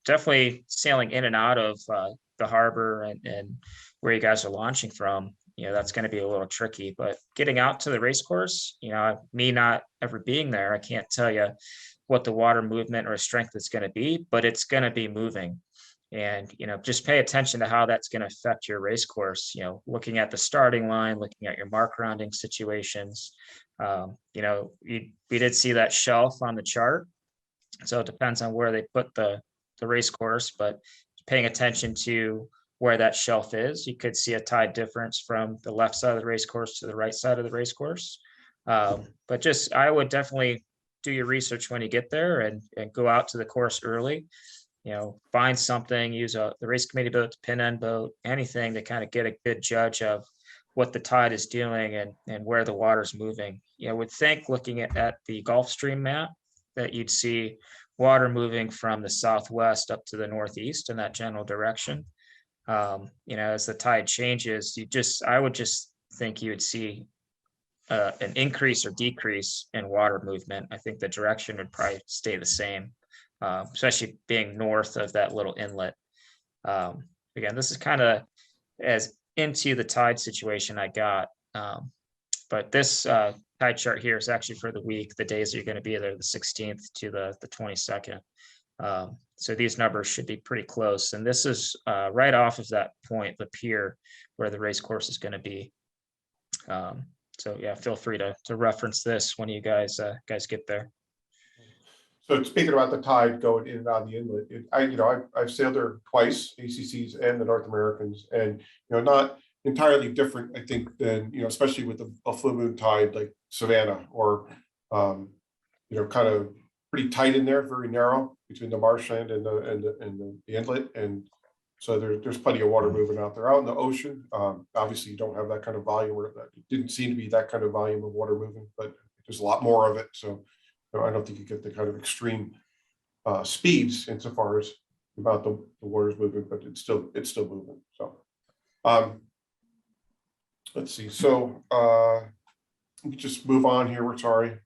Definitely sailing in and out of the harbor and where you guys are launching from. That's going to be a little tricky. But getting out to the race course, me not ever being there, I can't tell you what the water movement or strength is going to be, but it's going to be moving. And, just pay attention to how that's going to affect your race course, looking at the starting line, looking at your mark rounding situations. We did see that shelf on the chart. So it depends on where they put the race course, but paying attention to where that shelf is, you could see a tide difference from the left side of the race course to the right side of the race course. But I would definitely do your research when you get there and go out to the course early. Find something, use the race committee boat, pin end boat, anything to kind of get a good judge of what the tide is doing and where the water's moving. Would think looking at the Gulf Stream map that you'd see water moving from the southwest up to the northeast in that general direction. As the tide changes, I would just think you would see an increase or decrease in water movement. I think the direction would probably stay the same. Especially being north of that little inlet. Again, this is kind of as into the tide situation I got. But this tide chart here is actually for the week, the days that you're going to be there, the 16th to the 22nd. So these numbers should be pretty close. And this is right off of that point, the pier where the race course is going to be. So yeah, feel free to reference this when you guys get there. So speaking about the tide going in and out of the inlet, I've sailed there twice, ACCs and the North Americans, and not entirely different, I think, than especially with a full moon tide like Savannah or kind of pretty tight in there, very narrow between the marshland and the inlet, and so there's plenty of water moving out there. Out in the ocean, obviously you don't have that kind of volume, or it didn't seem to be that kind of volume of water moving, but there's a lot more of it. So I don't think you get the kind of extreme speeds insofar as about the water's moving, but it's still moving. So let's see. So we just move on here. We're sorry.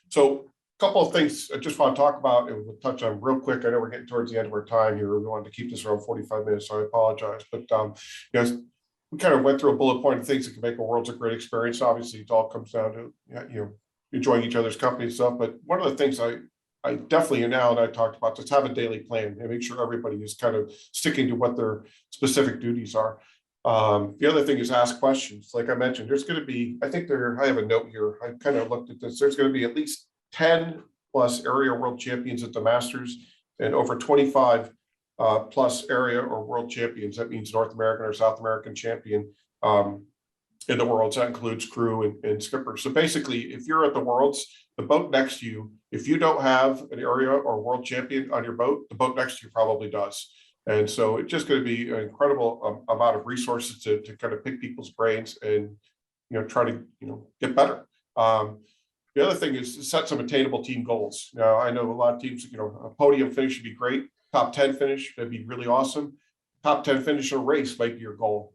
So a couple of things I just want to talk about and we'll touch on real quick. I know we're getting towards the end of our time here. We wanted to keep this around 45 minutes, so I apologize. But we kind of went through a bullet point of things that can make a world's a great experience. Obviously, it all comes down to enjoying each other's company and stuff. But one of the things I definitely, and Al and I talked about, just have a daily plan and make sure everybody is kind of sticking to what their specific duties are. The other thing is ask questions. Like I mentioned, there's going to be, I have a note here. I kind of looked at this. There's going to be at least 10 plus area world champions at the Masters and over 25 plus area or world champions. That means North American or South American champion in the Worlds. That includes crew and skipper. So basically, if you're at the Worlds, the boat next to you, if you don't have an area or world champion on your boat, the boat next to you probably does. And so it's just going to be an incredible amount of resources to kind of pick people's brains and try to, get better. The other thing is to set some attainable team goals. Now, I know a lot of teams, a podium finish would be great. Top 10 finish, that'd be really awesome. Top 10 finish a race might be your goal,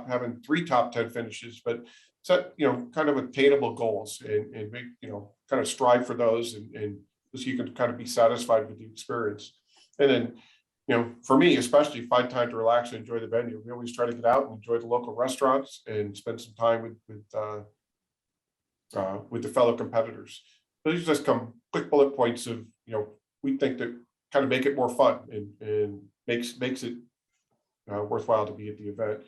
having 3 top 10 finishes, but set, kind of attainable goals and make, kind of strive for those and so you can kind of be satisfied with the experience. And then, for me, especially find time to relax and enjoy the venue. We always try to get out and enjoy the local restaurants and spend some time with the fellow competitors. So these just come quick bullet points of, we think that kind of make it more fun and makes it worthwhile to be at the event.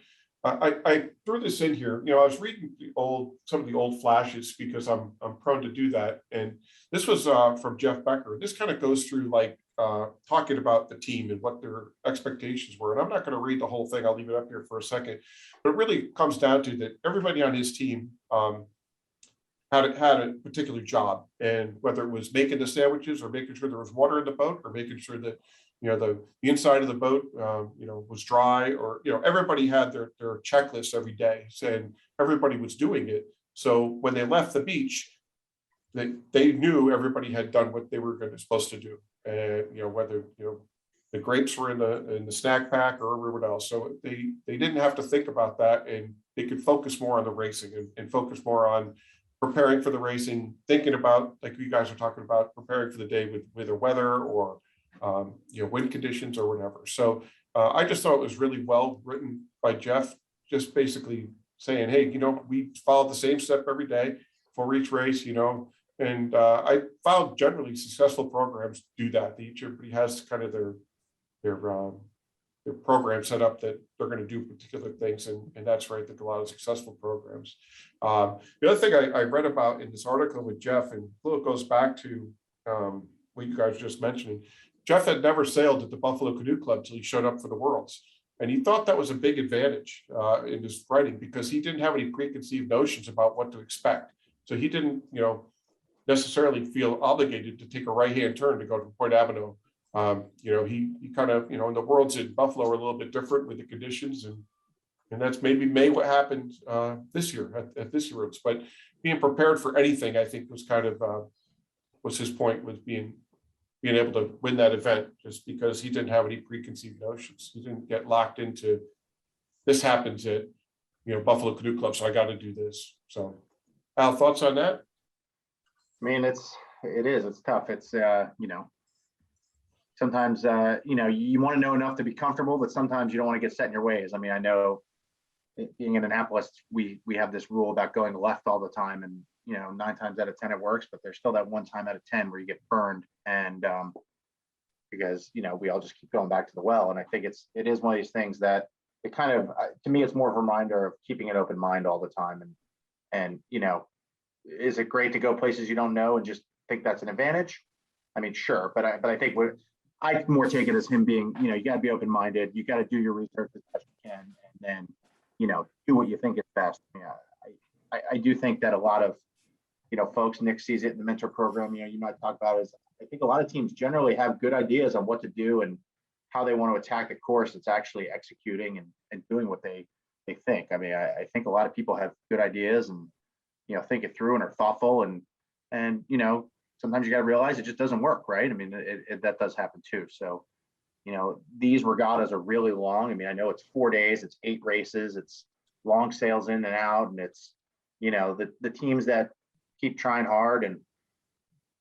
I threw this in here. I was reading some of the old flashes because I'm prone to do that. And this was from Jeff Becker. This kind of goes through like talking about the team and what their expectations were. And I'm not going to read the whole thing. I'll leave it up here for a second. But it really comes down to that everybody on his team had a particular job, and whether it was making the sandwiches or making sure there was water in the boat or making sure that the inside of the boat was dry, or everybody had their checklist every day, and everybody was doing it. So when they left the beach, they knew everybody had done what they were supposed to do, and whether the grapes were in the snack pack or everyone else. So they didn't have to think about that, and they could focus more on the racing and focus more on preparing for the racing, thinking about, like you guys are talking about, preparing for the day with the weather or wind conditions or whatever. So I just thought it was really well written by Jeff, just basically saying, hey, we follow the same step every day for each race, and I found generally successful programs do that. Everybody has kind of their program set up that they're going to do particular things, and that's right, that a lot of successful programs. The other thing I read about in this article with Jeff, and it goes back to what you guys were just mentioning. Jeff had never sailed at the Buffalo Canoe Club until he showed up for the Worlds, and he thought that was a big advantage in his writing because he didn't have any preconceived notions about what to expect. So he didn't, necessarily feel obligated to take a right-hand turn to go to Point Avenue. He kind of, and the Worlds in Buffalo are a little bit different with the conditions, and that's maybe what happened this year at this Worlds. But being prepared for anything, I think, was kind of was his point, with being able to win that event, just because he didn't have any preconceived notions. He didn't get locked into this happens at Buffalo Canoe Club, so I got to do this. So, Al, thoughts on that? I mean, it's tough. It's sometimes you want to know enough to be comfortable, but sometimes you don't want to get set in your ways. I mean, I know being in Annapolis, we have this rule about going left all the time, and 9 times out of 10 it works, but there's still that 1 time out of 10 where you get burned, and because we all just keep going back to the well. And I think it is one of these things that it kind of, to me, it's more of a reminder of keeping an open mind all the time. And is it great to go places you don't know and just think that's an advantage? I mean, sure, but I think I more take it as him being, you got to be open-minded. You got to do your research as best you can, and then, do what you think is best. I do think that a lot of, folks, Nick sees it in the mentor program, you might talk about is, I think a lot of teams generally have good ideas on what to do and how they want to attack a course. It's actually executing and doing what they think. I mean, I think a lot of people have good ideas and, think it through and are thoughtful, and sometimes you got to realize it just doesn't work, right? I mean, that does happen too. So, these regattas are really long. I mean, I know it's 4 days, it's 8 races, it's long sails in and out, and it's, the teams that keep trying hard and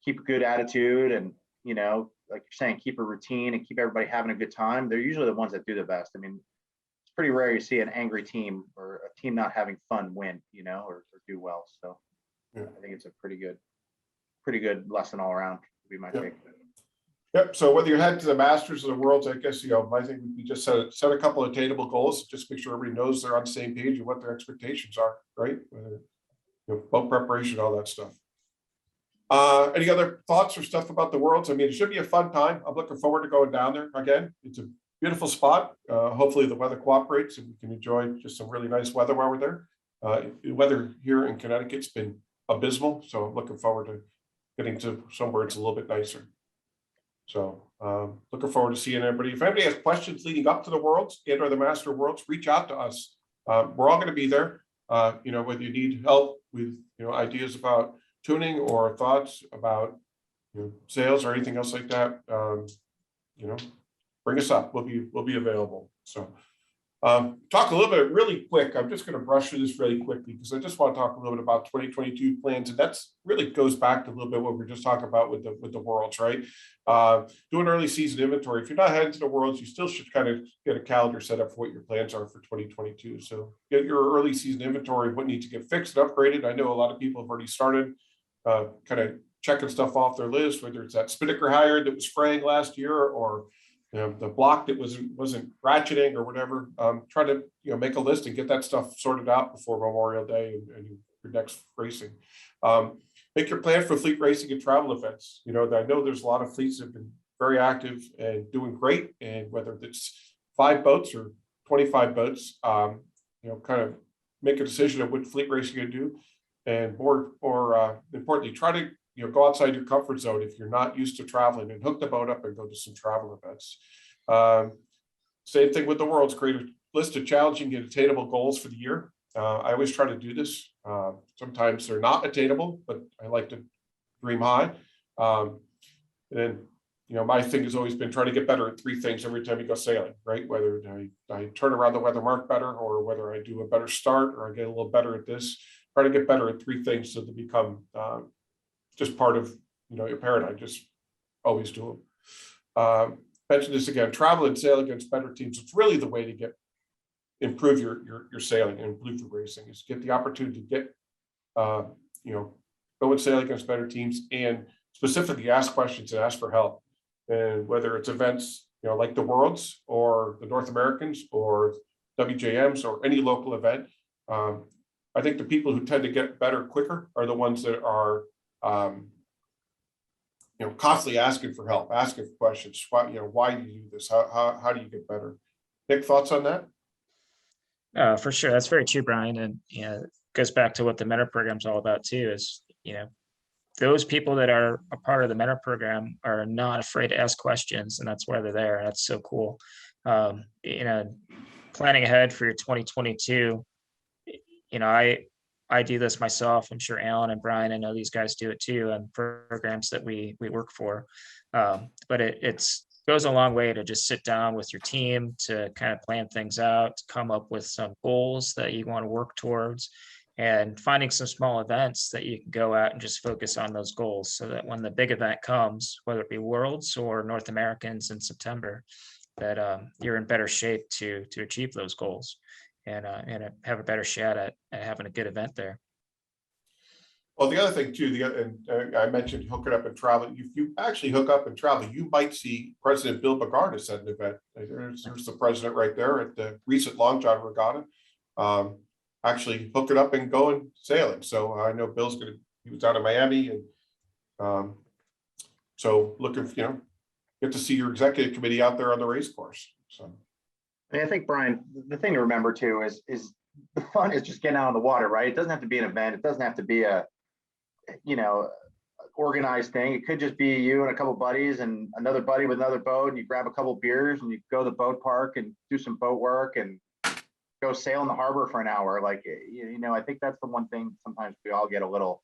keep a good attitude and, like you're saying, keep a routine and keep everybody having a good time. They're usually the ones that do the best. I mean, it's pretty rare you see an angry team or a team not having fun win, or do well. So yeah. I think it's a pretty good lesson all around, would be my take. Yep. So whether you head to the Masters or the Worlds, I guess, I think we just set a couple of attainable goals, just make sure everybody knows they're on the same page and what their expectations are, right? Boat preparation, all that stuff. Any other thoughts or stuff about the Worlds? I mean, it should be a fun time. I'm looking forward to going down there again. It's a beautiful spot. Hopefully the weather cooperates and we can enjoy just some really nice weather while we're there. The weather here in Connecticut's been abysmal, so I'm looking forward to getting to somewhere it's a little bit nicer. So looking forward to seeing everybody. If anybody has questions leading up to the Worlds and or the Master Worlds, reach out to us. We're all going to be there. whether you need help with, ideas about tuning or thoughts about, sales or anything else like that, bring us up. We'll be available. So talk a little bit really quick. I'm just going to brush through this really quickly because I just want to talk a little bit about 2022 plans, and that's really goes back to a little bit what we we're just talking about with the worlds, right? Doing early season inventory. If you're not heading to the worlds, you still should kind of get a calendar set up for what your plans are for 2022. So get your early season inventory, what needs to get fixed and upgraded. I know a lot of people have already started kind of checking stuff off their list, whether it's that spinnaker hire that was fraying last year or the block that wasn't ratcheting or whatever. Try to make a list and get that stuff sorted out before Memorial Day and your next racing. Make your plan for fleet racing and travel events. I know there's a lot of fleets that have been very active and doing great, and whether it's 5 boats or 25 boats, kind of make a decision of what fleet racing you're going to do, and more importantly, try to go outside your comfort zone if you're not used to traveling, and hook the boat up and go to some travel events. Same thing with the worlds. Create a list of challenging and attainable goals for the year. I always try to do this. Sometimes they're not attainable, but I like to dream high. And then, my thing has always been trying to get better at 3 things every time you go sailing, right? Whether I turn around the weather mark better, or whether I do a better start, or I get a little better at this. Try to get better at 3 things so they become just part of your paradigm. Just always do them. Mention this again: travel and sail against better teams. It's really the way to improve your sailing and improve your racing, is get the opportunity to get go and sail against better teams, and specifically ask questions and ask for help. And whether it's events like the Worlds or the North Americans or WJMs or any local event, I think the people who tend to get better quicker are the ones that are constantly asking for help, asking for questions. Why do you do this? How do you get better? Nick, thoughts on that? For sure, that's very true, Brian, and it goes back to what the mentor program is all about too. Is those people that are a part of the mentor program are not afraid to ask questions, and that's why they're there. That's so cool. Planning ahead for your 2022. I do this myself. I'm sure Alan and Brian, I know these guys do it too, and programs that we work for. But it goes a long way to just sit down with your team to kind of plan things out, to come up with some goals that you want to work towards, and finding some small events that you can go out and just focus on those goals, so that when the big event comes, whether it be Worlds or North Americans in September, that you're in better shape to achieve those goals. And have a better shot at having a good event there. Well, the other thing too, I mentioned hooking up and travel. If you actually hook up and travel, you might see President Bill Bogardus at an event. There's the president right there at the recent Long John Regatta, actually hooking up and going sailing. So I know Bill's he was out of Miami, and so looking, get to see your executive committee out there on the race course. So. I think, Brian, the thing to remember too is the fun is just getting out on the water, right? It doesn't have to be an event. It doesn't have to be a, organized thing. It could just be you and a couple buddies and another buddy with another boat, and you grab a couple beers and you go to the boat park and do some boat work and go sail in the harbor for an hour. Like, I think that's the one thing sometimes we all get a little,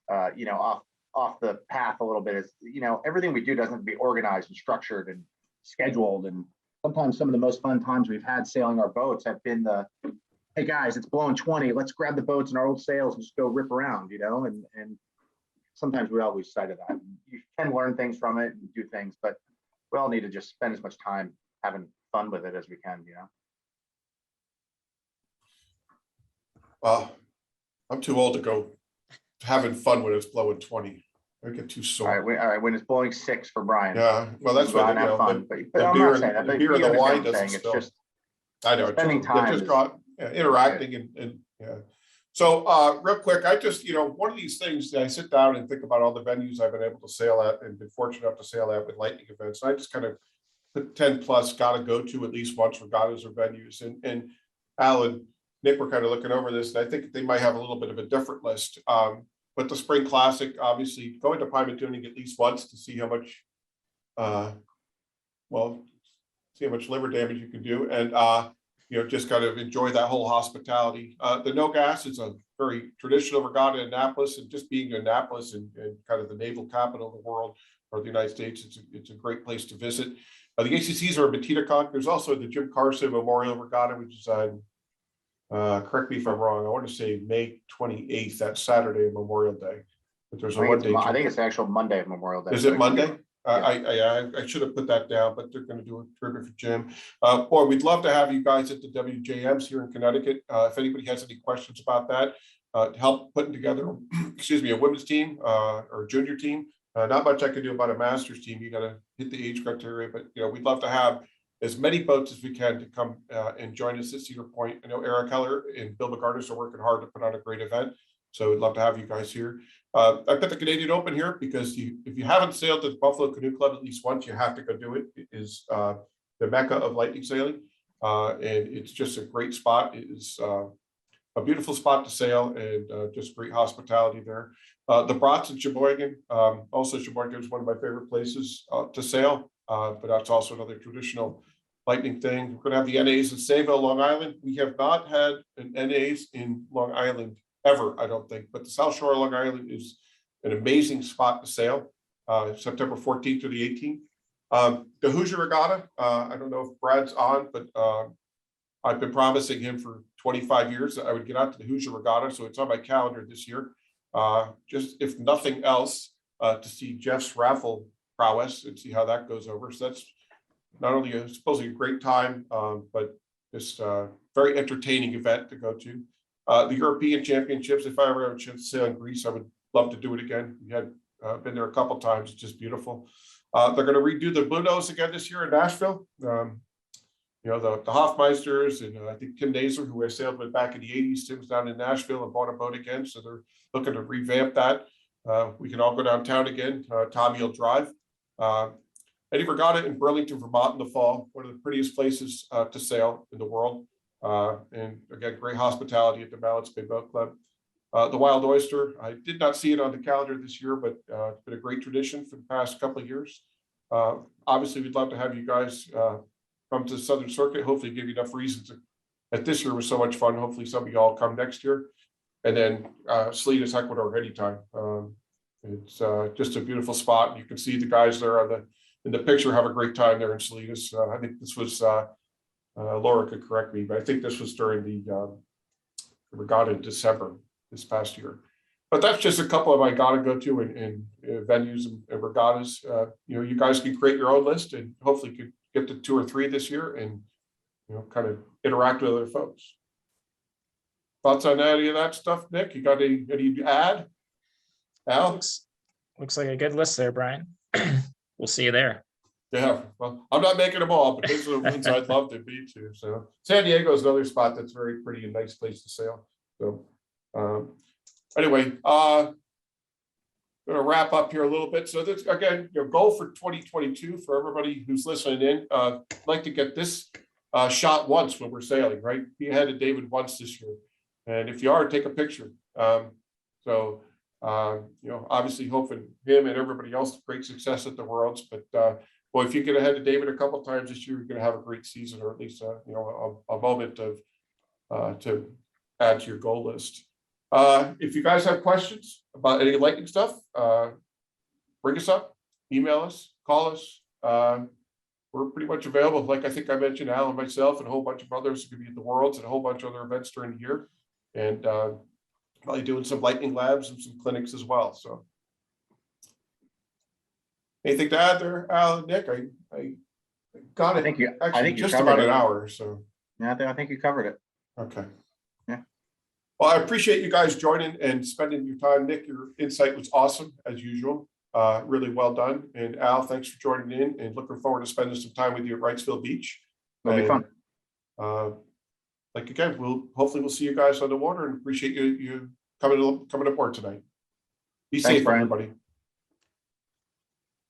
off the path a little bit, is, everything we do doesn't have to be organized and structured and scheduled. And sometimes some of the most fun times we've had sailing our boats have been hey guys, it's blowing 20, let's grab the boats and our old sails and just go rip around, and sometimes we all lose sight of that. You can learn things from it and do things, but we all need to just spend as much time having fun with it as we can, Well, I'm too old to go having fun when it's blowing 20. I get too sore. All right. When it's blowing 6 for Brian. Yeah, well, that's what the beer and the wine doesn't spill. It's just, I know, spending time just interacting and yeah. So real quick, I just, one of these things that I sit down and think about all the venues I've been able to sail at and been fortunate enough to sail at with lightning events. I just kind of put 10 plus, got to go to at least once regattas or venues. And Alan, Nick were kind of looking over this, and I think they might have a little bit of a different list. But the Spring Classic, obviously, going to Pine tuning at least once to see how much, see how much liver damage you can do. And just kind of enjoy that whole hospitality. The No Gas is a very traditional regatta in Annapolis, and just being in Annapolis and kind of the naval capital of the world or the United States, it's a great place to visit. The ACCs are in Metitaconk. There's also the Jim Carson Memorial Regatta, which is on, correct me if I'm wrong, I want to say May 28th, that's Saturday, Memorial Day. But there's a one-day. I think it's the actual Monday of Memorial Day. Is it Monday? I should have put that down, but they're going to do a terrific Jim. Boy, we'd love to have you guys at the WJMs here in Connecticut. If anybody has any questions about that, to help putting together, excuse me, a women's team or junior team. Not much I can do about a master's team. You got to hit the age criteria, but we'd love to have as many boats as we can to come and join us at Cedar Point. I know Eric Heller and Bill McGardis are working hard to put on a great event, so we'd love to have you guys here. I put the Canadian Open here because if you haven't sailed at the Buffalo Canoe Club at least once, you have to go do it. It is the mecca of lightning sailing, and it's just a great spot. It is a beautiful spot to sail, and just great hospitality there. The Brats in Sheboygan, also Sheboygan is one of my favorite places to sail, but that's also another traditional lightning thing. We're going to have the NAs in Sayville, Long Island. We have not had an NAs in Long Island ever, I don't think, but the South Shore of Long Island is an amazing spot to sail, September 14th to the 18th. The Hoosier Regatta, I don't know if Brad's on, but I've been promising him for 25 years that I would get out to the Hoosier Regatta, so it's on my calendar this year. Just if nothing else, to see Jeff's raffle prowess and see how that goes over. So that's not only supposedly a great time, but just a very entertaining event to go to. The European Championships, if I ever have a chance to sail in Greece, I would love to do it again. We had been there a couple of times. It's just beautiful. They're going to redo the Blue Nose again this year in Nashville. The Hoffmeisters and I think Tim Naser, who I sailed with back in the 80s, Tim's down in Nashville and bought a boat again. So they're looking to revamp that. We can all go downtown again. Tommy will drive. Eddie Regatta in Burlington, Vermont in the fall, one of the prettiest places to sail in the world. And again, great hospitality at the Mallets Bay Boat Club. The Wild Oyster, I did not see it on the calendar this year, but it's been a great tradition for the past couple of years. Obviously, we'd love to have you guys come to the Southern Circuit, hopefully give you enough reasons that this year was so much fun. Hopefully some of y'all come next year. And then Salinas, Ecuador, anytime. It's just a beautiful spot. You can see the guys there in the picture have a great time there in Salinas. I think this was, Laura could correct me, but I think this was during the regatta in December this past year. But that's just a couple of I gotta go to in venues and regattas. You guys can create your own list and hopefully could get to 2 or 3 this year and kind of interact with other folks. Thoughts on any of that stuff, Nick? You got any to add? Alex? Looks like a good list there, Brian. We'll see you there. Yeah, well, I'm not making them all, but those are the ones I'd love to be to. So San Diego is another spot that's very pretty and nice place to sail. So anyway, gonna wrap up here a little bit. So this again, your goal for 2022 for everybody who's listening in, I'd like to get this shot once when we're sailing, right? Be ahead of David once this year. And if you are, take a picture. Obviously hoping him and everybody else great success at the Worlds, but well, if you get ahead of David a couple of times this year, you're going to have a great season, or at least a moment of to add to your goal list. If you guys have questions about any lightning stuff, bring us up, email us, call us. We're pretty much available. Like I think I mentioned, Al and myself and a whole bunch of others are going to be at the Worlds and a whole bunch of other events during the year, and probably doing some lightning labs and some clinics as well. So. Anything to add there, Al and Nick? I got it. I think just about an hour. So yeah, I think you covered it. Okay. Yeah. Well, I appreciate you guys joining and spending your time. Nick, your insight was awesome as usual. Really well done. And Al, thanks for joining in and looking forward to spending some time with you at Wrightsville Beach. It'll be fun. Again, hopefully we'll see you guys on the water and appreciate you coming aboard tonight. Be safe, everybody.